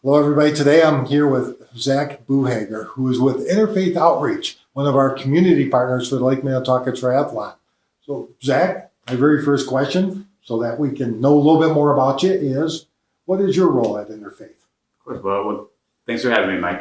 Hello, everybody. Today I'm here with Zach Buhager, who is with Interfaith Outreach, one of our community partners for the Lake Minnetonka Triathlon. So, Zach, my very first question, so that we can know a little bit more about you, is what is your role at Interfaith? Of course. Well, thanks for having me, Mike.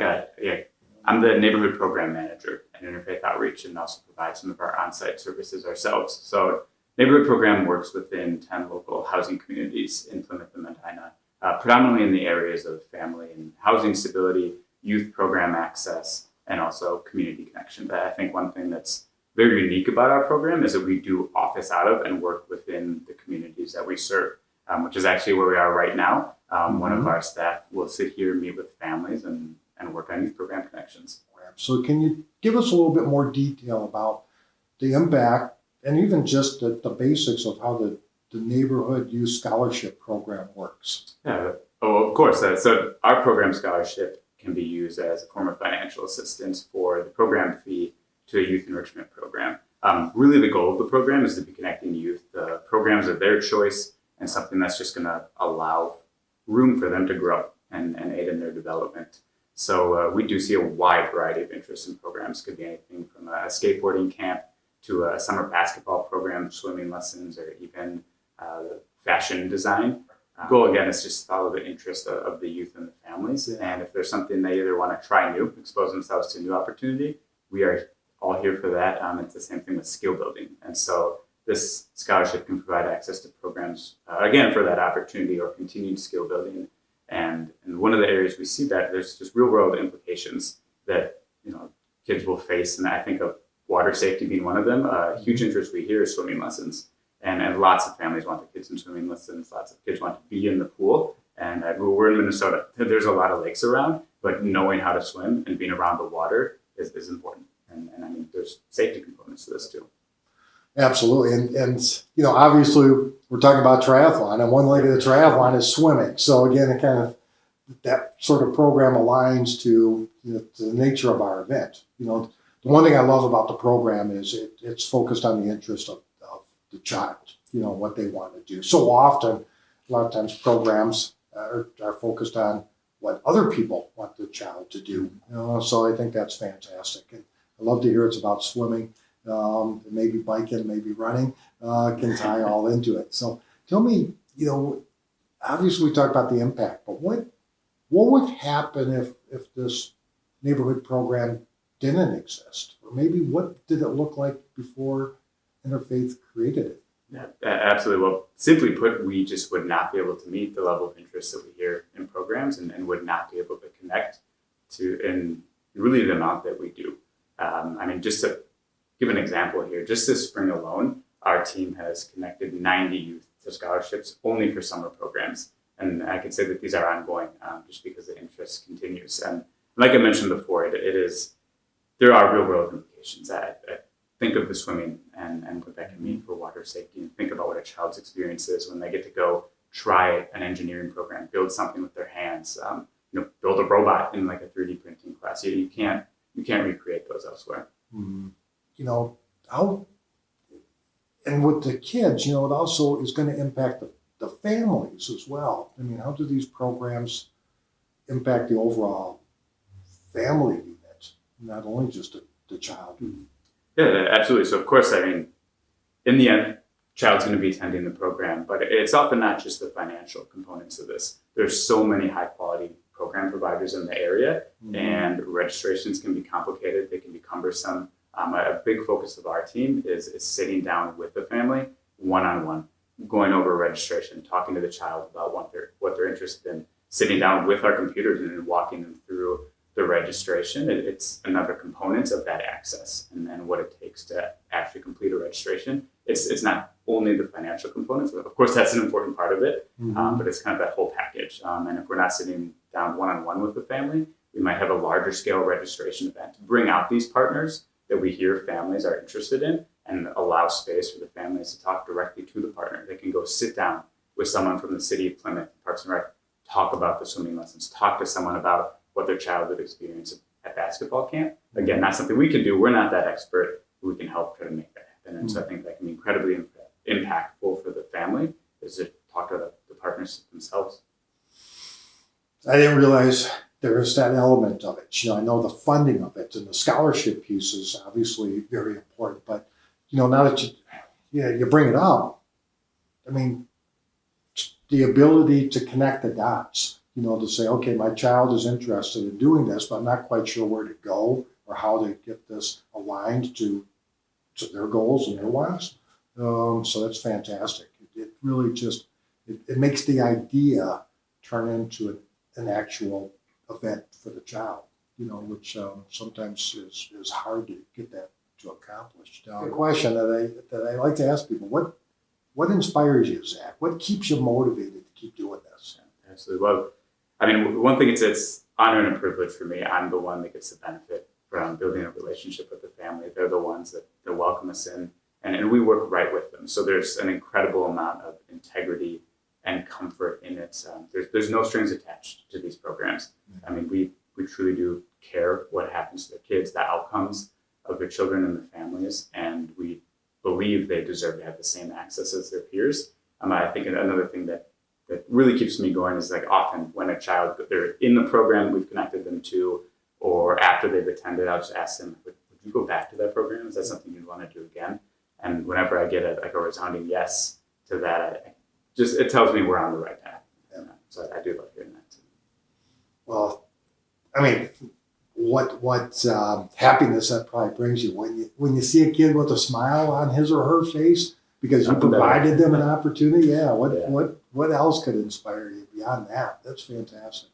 I'm the neighborhood program manager at Interfaith Outreach and also provide some of our on-site services ourselves. So, neighborhood program works within 10 local housing communities in Plymouth and Medina, predominantly in the areas of family and housing stability, youth program access, and also community connection. But I think one thing that's very unique about our program is that we do office out of and work within the communities that we serve, which is actually where we are right now. One of our staff will sit here, meet with families, and work on youth program connections. So, can you give us a little bit more detail about the impact and even just the basics of how the neighborhood youth scholarship program works? Yeah. Oh, of course. So our program scholarship can be used as a form of financial assistance for the program fee to a youth enrichment program. Really, the goal of the program is to be connecting youth to programs of their choice and something that's just going to allow room for them to grow and aid in their development. So we do see a wide variety of interests in programs. Could be anything from a skateboarding camp to a summer basketball program, swimming lessons, or even fashion design. Goal again is just follow the interest of the youth and the families. And if there's something they either want to try new, expose themselves to new opportunity, we are all here for that. It's the same thing with skill building. And so this scholarship can provide access to programs, again, for that opportunity or continued skill building. And one of the areas we see that there's just real world implications that, kids will face. And I think of water safety being one of them. A huge interest we hear is swimming lessons. And lots of families want their kids in swimming lessons. Lots of kids want to be in the pool. And we're in Minnesota. There's a lot of lakes around, but knowing how to swim and being around the water is important. And I mean, there's safety components to this too. Absolutely. And obviously we're talking about triathlon, and one leg of the triathlon is swimming. So again, it kind of, that sort of program aligns to, to the nature of our event. The one thing I love about the program is it's focused on the interest of the child, what they want to do. So often, a lot of times programs are focused on what other people want the child to do. So I think that's fantastic. And I love to hear it's about swimming, maybe biking, maybe running, can tie all into it. So tell me, obviously we talked about the impact, but what would happen if this neighborhood program didn't exist? Or maybe what did it look like before Interfaith created it? Yeah, absolutely. Well, simply put, we just would not be able to meet the level of interest that we hear in programs and would not be able to connect to in really the amount that we do. Just to give an example here, just this spring alone, our team has connected 90 youth to scholarships only for summer programs. And I can say that these are ongoing just because the interest continues. And like I mentioned before, there are real world implications. I think of the swimming and what that can mean for water safety, and think about what a child's experience is when they get to go try an engineering program, build something with their hands, build a robot in like a 3D printing class. You can't recreate those elsewhere. Mm-hmm. And with the kids, it also is going to impact the families as well. I mean, how do these programs impact the overall family unit, not only just the child? Mm-hmm. Yeah, absolutely. So, of course, in the end, child's going to be attending the program, but it's often not just the financial components of this. There's so many high-quality program providers in the area, mm-hmm. and registrations can be complicated. They can be cumbersome. A big focus of our team is sitting down with the family, one-on-one, going over registration, talking to the child about what they're interested in, sitting down with our computers and walking them through the registration. It's another component of that access, and then what it takes to actually complete a registration. It's not only the financial components. Of course, that's an important part of it, mm-hmm. But it's kind of that whole package. And if we're not sitting down one-on-one with the family, we might have a larger scale registration event to bring out these partners that we hear families are interested in and allow space for the families to talk directly to the partner. They can go sit down with someone from the city of Plymouth, Parks and Rec, talk about the swimming lessons, talk to someone about what their childhood experience at basketball camp. Again, not something we can do. We're not that expert. We can help try to make that happen. And so I think that can be incredibly impactful for the family is to talk to the partners themselves. I didn't realize there is that element of it. I know the funding of it and the scholarship piece is obviously very important. But now that you bring it up, I mean, the ability to connect the dots. To say, okay, my child is interested in doing this, but I'm not quite sure where to go or how to get this aligned to their goals and their wants. So that's fantastic. It really it makes the idea turn into an actual event for the child, which sometimes is hard to get that to accomplish. A question that I like to ask people: what inspires you, Zach? What keeps you motivated to keep doing this? Absolutely. Well, I mean, one thing it's honor and a privilege for me. I'm the one that gets the benefit from building a relationship with the family. They're the ones that welcome us in, and we work right with them. So there's an incredible amount of integrity and comfort in it. There's no strings attached to these programs. I mean, we truly do care what happens to the kids, the outcomes of their children and the families, and we believe they deserve to have the same access as their peers. I think another thing that really keeps me going is often when a child, they're in the program we've connected them to, or after they've attended, I'll just ask them, would you go back to that program? Is that something you'd want to do again? And whenever I get a resounding yes to that, it tells me we're on the right path. Yeah. So I do love hearing that too. Well, I mean, what happiness that probably brings you when you see a kid with a smile on his or her face because you provided them an opportunity. Yeah. What else could inspire you beyond that? That's fantastic.